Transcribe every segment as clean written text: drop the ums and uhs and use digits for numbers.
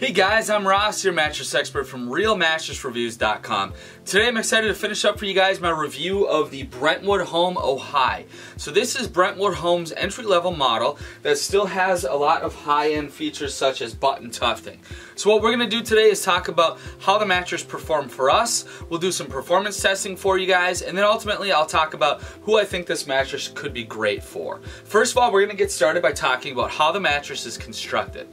Hey guys, I'm Ross, your mattress expert from RealMattressReviews.com. Today I'm excited to finish up for you guys my review of the Brentwood Home Ojai. So this is Brentwood Home's entry-level model that still has a lot of high-end features such as button tufting. So what we're going to do today is talk about how the mattress performed for us. We'll do some performance testing for you guys, and then ultimately I'll talk about who I think this mattress could be great for. First of all, we're going to get started by talking about how the mattress is constructed.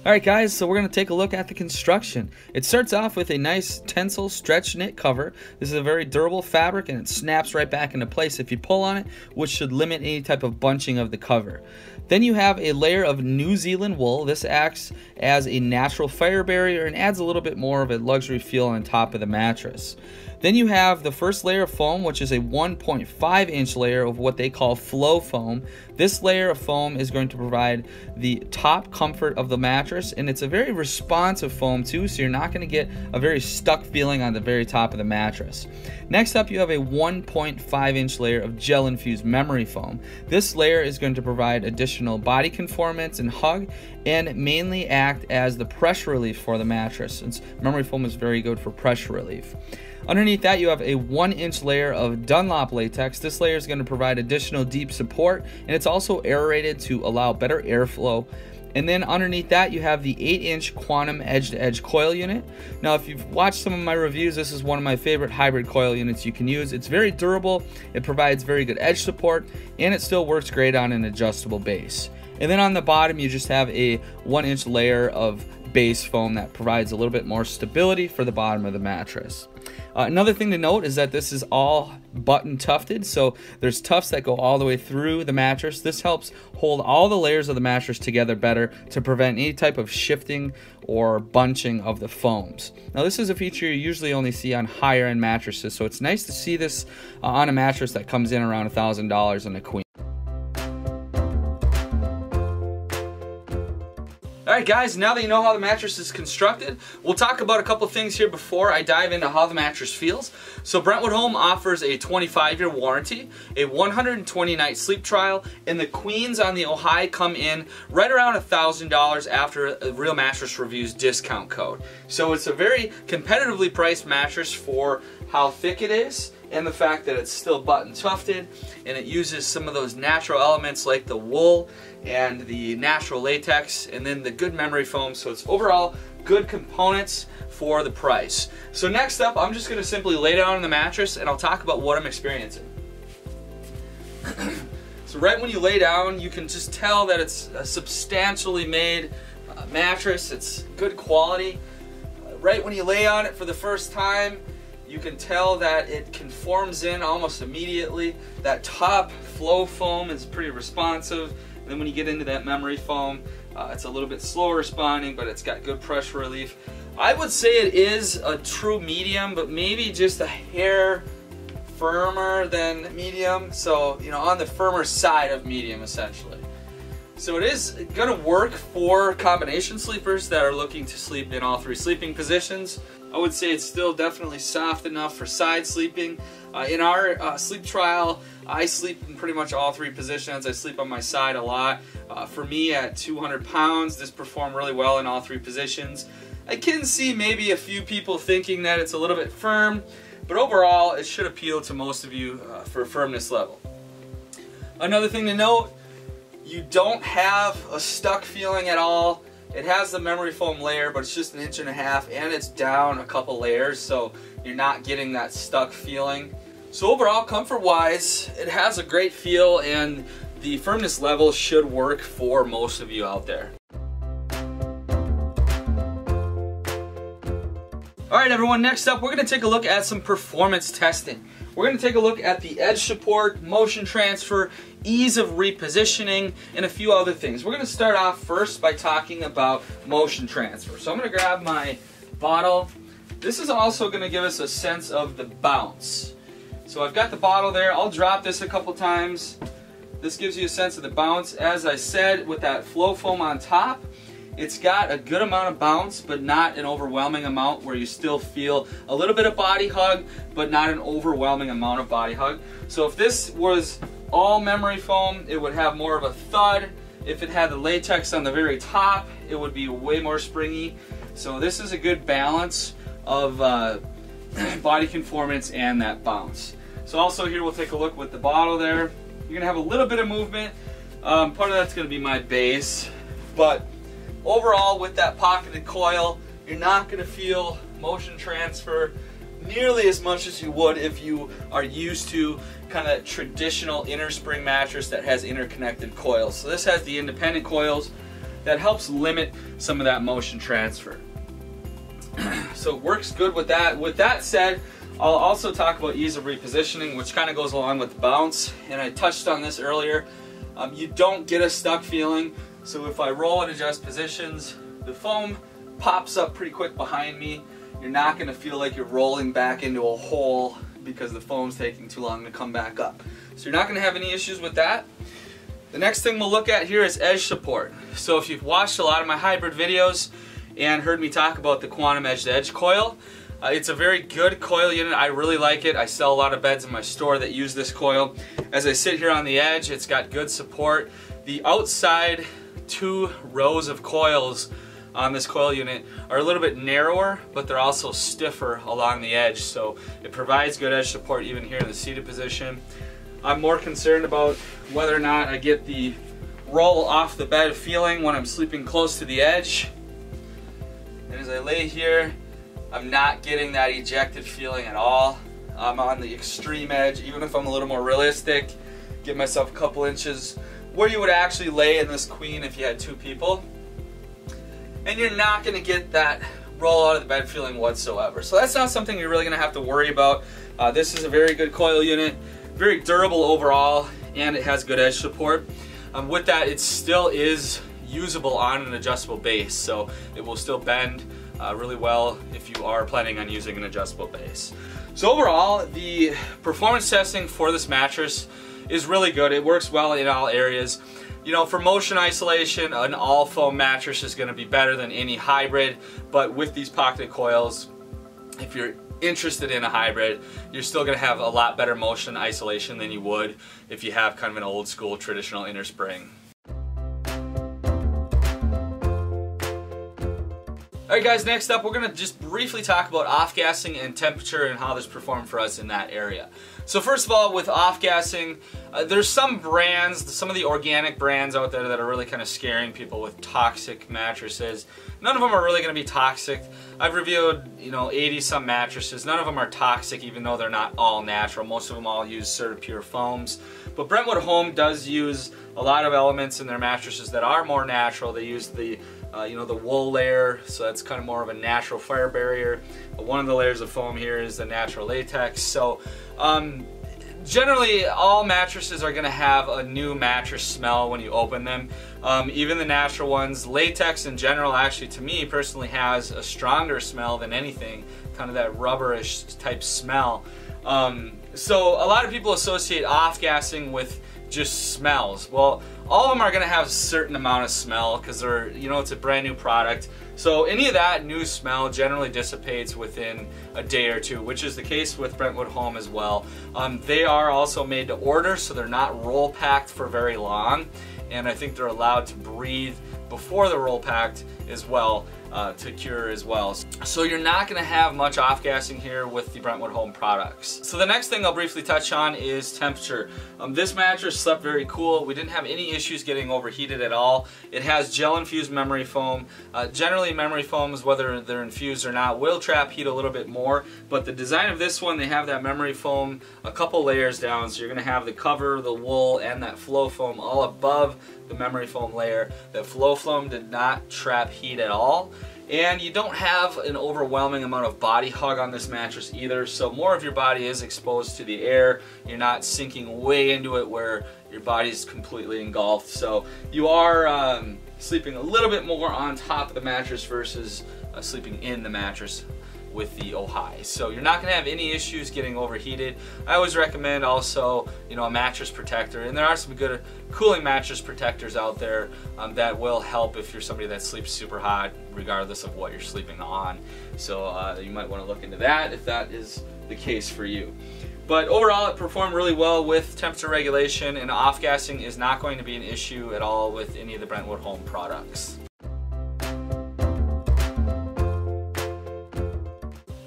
Alright guys, so we're going to take a look at the construction. It starts off with a nice tensile stretch knit cover. This is a very durable fabric and it snaps right back into place if you pull on it, which should limit any type of bunching of the cover. Then you have a layer of New Zealand wool. This acts as a natural fire barrier and adds a little bit more of a luxury feel on top of the mattress. Then you have the first layer of foam, which is a 1.5 inch layer of what they call flow foam. This layer of foam is going to provide the top comfort of the mattress, and it's a very responsive foam too, so you're not going to get a very stuck feeling on the very top of the mattress. Next up, you have a 1.5 inch layer of gel infused memory foam. This layer is going to provide additional body conformance and hug, and mainly act as the pressure relief for the mattress, since memory foam is very good for pressure relief. Underneath that, you have a 1 inch layer of Dunlop latex. This layer is going to provide additional deep support, and it's also aerated to allow better airflow. And then underneath that, you have the 8 inch quantum edge-to-edge coil unit. Now, if you've watched some of my reviews, this is one of my favorite hybrid coil units you can use. It's very durable, it provides very good edge support, and it still works great on an adjustable base. And then on the bottom, you just have a 1 inch layer of base foam that provides a little bit more stability for the bottom of the mattress. Another thing to note is that this is all button tufted, so there's tufts that go all the way through the mattress. This helps hold all the layers of the mattress together better to prevent any type of shifting or bunching of the foams. Now, this is a feature you usually only see on higher end mattresses, so it's nice to see this on a mattress that comes in around $1,000 on a queen. Alright guys, now that you know how the mattress is constructed, we'll talk about a couple things here before I dive into how the mattress feels. So Brentwood Home offers a 25-year warranty, a 120-night sleep trial, and the queens on the Ojai come in right around $1,000 after a Real Mattress Reviews discount code. So it's a very competitively priced mattress for how thick it is, and the fact that it's still button tufted, and it uses some of those natural elements like the wool and the natural latex, and then the good memory foam. So it's overall good components for the price. So next up, I'm just going to simply lay down on the mattress and I'll talk about what I'm experiencing. So right when you lay down, you can just tell that it's a substantially made mattress. It's good quality. Right when you lay on it for the first time, you can tell that it conforms in almost immediately. That top flow foam is pretty responsive. And then when you get into that memory foam, it's a little bit slower responding, but it's got good pressure relief. I would say it is a true medium, but maybe just a hair firmer than medium. So, you know, on the firmer side of medium, essentially. So it is going to work for combination sleepers that are looking to sleep in all three sleeping positions. I would say it's still definitely soft enough for side sleeping. In our sleep trial, I sleep in pretty much all three positions. I sleep on my side a lot. For me, at 200 pounds, this performed really well in all three positions. I can see maybe a few people thinking that it's a little bit firm, but overall, it should appeal to most of you for a firmness level. Another thing to note, you don't have a stuck feeling at all. It has the memory foam layer, but it's just 1.5 inches, and it's down a couple layers, so you're not getting that stuck feeling. So overall, comfort-wise, it has a great feel, and the firmness level should work for most of you out there. Alright everyone, next up we're going to take a look at some performance testing. We're going to take a look at the edge support, motion transfer, ease of repositioning, and a few other things. We're going to start off first by talking about motion transfer. So I'm going to grab my bottle. This is also going to give us a sense of the bounce. So I've got the bottle there. I'll drop this a couple times. This gives you a sense of the bounce. As I said, with that flow foam on top, it's got a good amount of bounce, but not an overwhelming amount where you still feel a little bit of body hug, but not an overwhelming amount of body hug. So if this was all memory foam, it would have more of a thud If it had the latex on the very top, it would be way more springy. So this is a good balance of body conformance and that bounce. So also here we'll take a look with the bottle there. You're gonna have a little bit of movement. Part of that's gonna be my base, but overall with that pocketed coil, you're not gonna feel motion transfer nearly as much as you would if you are used to kind of traditional inner spring mattress that has interconnected coils. So this has the independent coils that helps limit some of that motion transfer. So it works good with that. With that said, I'll also talk about ease of repositioning, which kind of goes along with the bounce, and I touched on this earlier. You don't get a stuck feeling, so if I roll and adjust positions, the foam pops up pretty quick behind me. You're not going to feel like you're rolling back into a hole because the foam's taking too long to come back up. So you're not going to have any issues with that. The next thing we'll look at here is edge support. So if you've watched a lot of my Hybird videos and heard me talk about the Quantum Edge coil, it's a very good coil unit. I really like it. I sell a lot of beds in my store that use this coil. As I sit here on the edge, it's got good support. The outside 2 rows of coils on this coil unit are a little bit narrower, but they're also stiffer along the edge, so it provides good edge support even here in the seated position. I'm more concerned about whether or not I get the roll off the bed feeling when I'm sleeping close to the edge. And as I lay here, I'm not getting that ejected feeling at all. I'm on the extreme edge, even if I'm a little more realistic, give myself a couple inches where you would actually lay in this queen if you had 2 people. And you're not going to get that roll out of the bed feeling whatsoever. So that's not something you're really going to have to worry about. This is a very good coil unit, very durable overall, and it has good edge support. With that, it still is usable on an adjustable base, so it will still bend really well if you are planning on using an adjustable base. So overall, the performance testing for this mattress is really good. It works well in all areas. You know, for motion isolation, an all foam mattress is going to be better than any hybrid, but with these pocketed coils, if you're interested in a hybrid, you're still going to have a lot better motion isolation than you would if you have kind of an old school traditional inner spring. Alright guys, next up we're going to just briefly talk about off-gassing and temperature and how this performed for us in that area. So first of all, with off-gassing, there's some brands, some of the organic brands out there that are really kind of scaring people with toxic mattresses. None of them are really going to be toxic. I've reviewed, 80-some mattresses. None of them are toxic, even though they're not all natural. Most of them all use CertaPure foams. But Brentwood Home does use a lot of elements in their mattresses that are more natural. They use the the wool layer, so that's kind of more of a natural fire barrier. One of the layers of foam here is the natural latex. So generally all mattresses are going to have a new mattress smell when you open them. Even the natural ones. Latex in general, actually, to me personally, has a stronger smell than anything, kind of that rubberish type smell. So a lot of people associate off-gassing with just smells. Well, all of them are going to have a certain amount of smell because they're, it's a brand new product. So any of that new smell generally dissipates within a day or two, which is the case with Brentwood Home as well. They are also made to order, so they're not roll packed for very long, and I think they're allowed to breathe before the roll packed as well, to cure as well. So you're not going to have much off-gassing here with the Brentwood Home products. So the next thing I'll briefly touch on is temperature. This mattress slept very cool. We didn't have any issues getting overheated at all. It has gel-infused memory foam. Generally memory foams, whether they're infused or not, will trap heat a little bit more, but the design of this one, they have that memory foam a couple layers down, so you're going to have the cover, the wool, and that flow foam all above the memory foam layer. The flow foam did not trap heat at all. And you don't have an overwhelming amount of body hug on this mattress either, so more of your body is exposed to the air. You're not sinking way into it where your body's completely engulfed. So you are sleeping a little bit more on top of the mattress versus sleeping in the mattress with the Ojai. So you're not going to have any issues getting overheated. I always recommend also, a mattress protector, and there are some good cooling mattress protectors out there that will help if you're somebody that sleeps super hot regardless of what you're sleeping on. So you might want to look into that if that is the case for you. But overall, it performed really well with temperature regulation, and off-gassing is not going to be an issue at all with any of the Brentwood home products.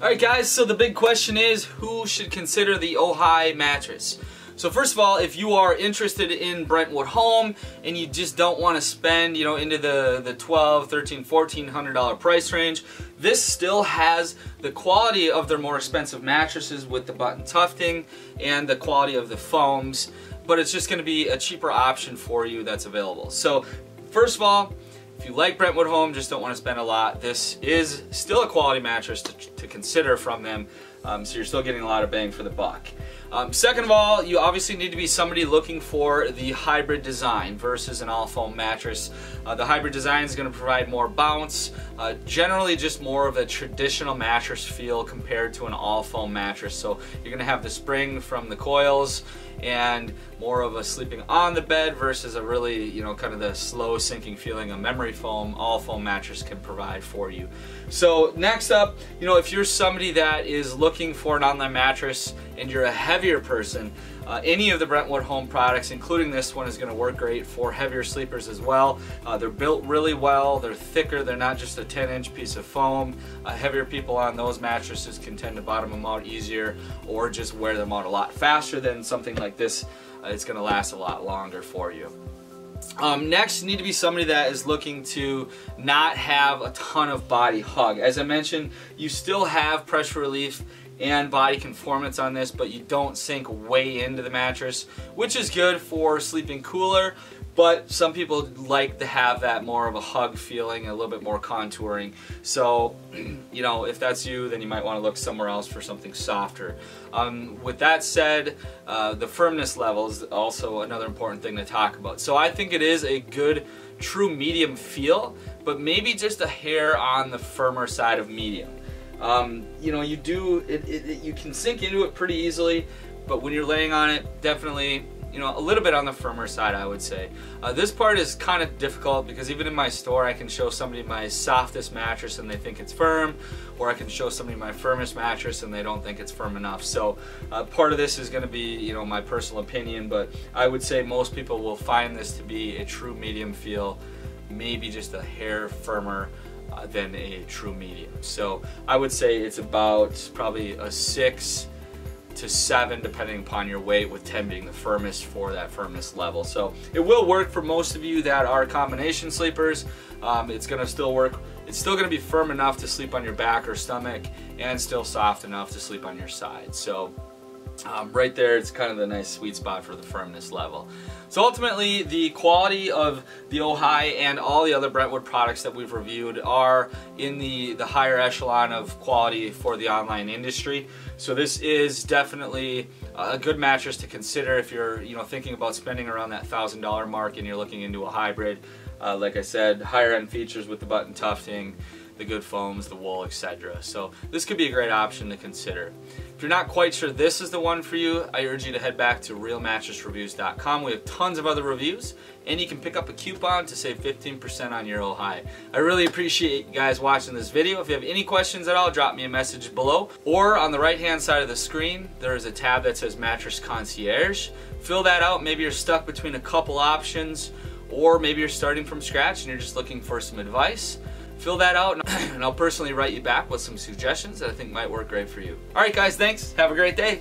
Alright guys, so the big question is, who should consider the Ojai mattress? So first of all, if you are interested in Brentwood home and you just don't want to spend, into the $1,200, $1,300, $1,400 price range, this still has the quality of their more expensive mattresses with the button tufting and the quality of the foams, but it's just going to be a cheaper option for you that's available. So first of all, if you like Brentwood home, just don't want to spend a lot, this is still a quality mattress to consider from them. So you're still getting a lot of bang for the buck. Second of all, you obviously need to be somebody looking for the hybrid design versus an all foam mattress. The hybrid design is going to provide more bounce, generally just more of a traditional mattress feel compared to an all foam mattress. So you're going to have the spring from the coils and more of a sleeping on the bed versus a really, kind of the slow sinking feeling a memory foam, all foam mattress can provide for you. So next up, if you're somebody that is looking for an online mattress and you're a heavier person, any of the Brentwood home products, including this one, is going to work great for heavier sleepers as well. They're built really well, they're thicker, they're not just a 10-inch piece of foam. Heavier people on those mattresses can tend to bottom them out easier or just wear them out a lot faster than something like this. It's going to last a lot longer for you. Next, you need to be somebody that is looking to not have a ton of body hug. As I mentioned, you still have pressure relief and body conformance on this, but you don't sink way into the mattress, which is good for sleeping cooler, but some people like to have that more of a hug feeling, a little bit more contouring. So, if that's you, then you might want to look somewhere else for something softer. With that said, the firmness level is also another important thing to talk about. So I think it is a good true medium feel, but maybe just a hair on the firmer side of medium. You can sink into it pretty easily, but when you're laying on it, definitely, a little bit on the firmer side, I would say. This part is kind of difficult because even in my store, I can show somebody my softest mattress and they think it's firm, or I can show somebody my firmest mattress and they don't think it's firm enough. So part of this is going to be, my personal opinion, but I would say most people will find this to be a true medium feel, maybe just a hair firmer than a true medium. So I would say it's about probably a 6 to 7 depending upon your weight, with 10 being the firmest for that firmness level. So it will work for most of you that are combination sleepers. It's going to still work. It's still going to be firm enough to sleep on your back or stomach and still soft enough to sleep on your side. So right there, it's kind of the nice sweet spot for the firmness level. So ultimately, the quality of the Ojai and all the other Brentwood products that we've reviewed are in the higher echelon of quality for the online industry. So this is definitely a good mattress to consider if you're thinking about spending around that $1,000 mark and you're looking into a hybrid. Like I said, higher end features with the button tufting, the good foams, the wool, etc. So this could be a great option to consider. If you're not quite sure this is the one for you, I urge you to head back to realmattressreviews.com. We have tons of other reviews, and you can pick up a coupon to save 15% on your Ojai. I really appreciate you guys watching this video. If you have any questions at all, drop me a message below, or on the right hand side of the screen there is a tab that says Mattress Concierge. Fill that out. Maybe you're stuck between a couple options, or maybe you're starting from scratch and you're just looking for some advice. Fill that out and I'll personally write you back with some suggestions that I think might work great for you. Alright guys, thanks. Have a great day.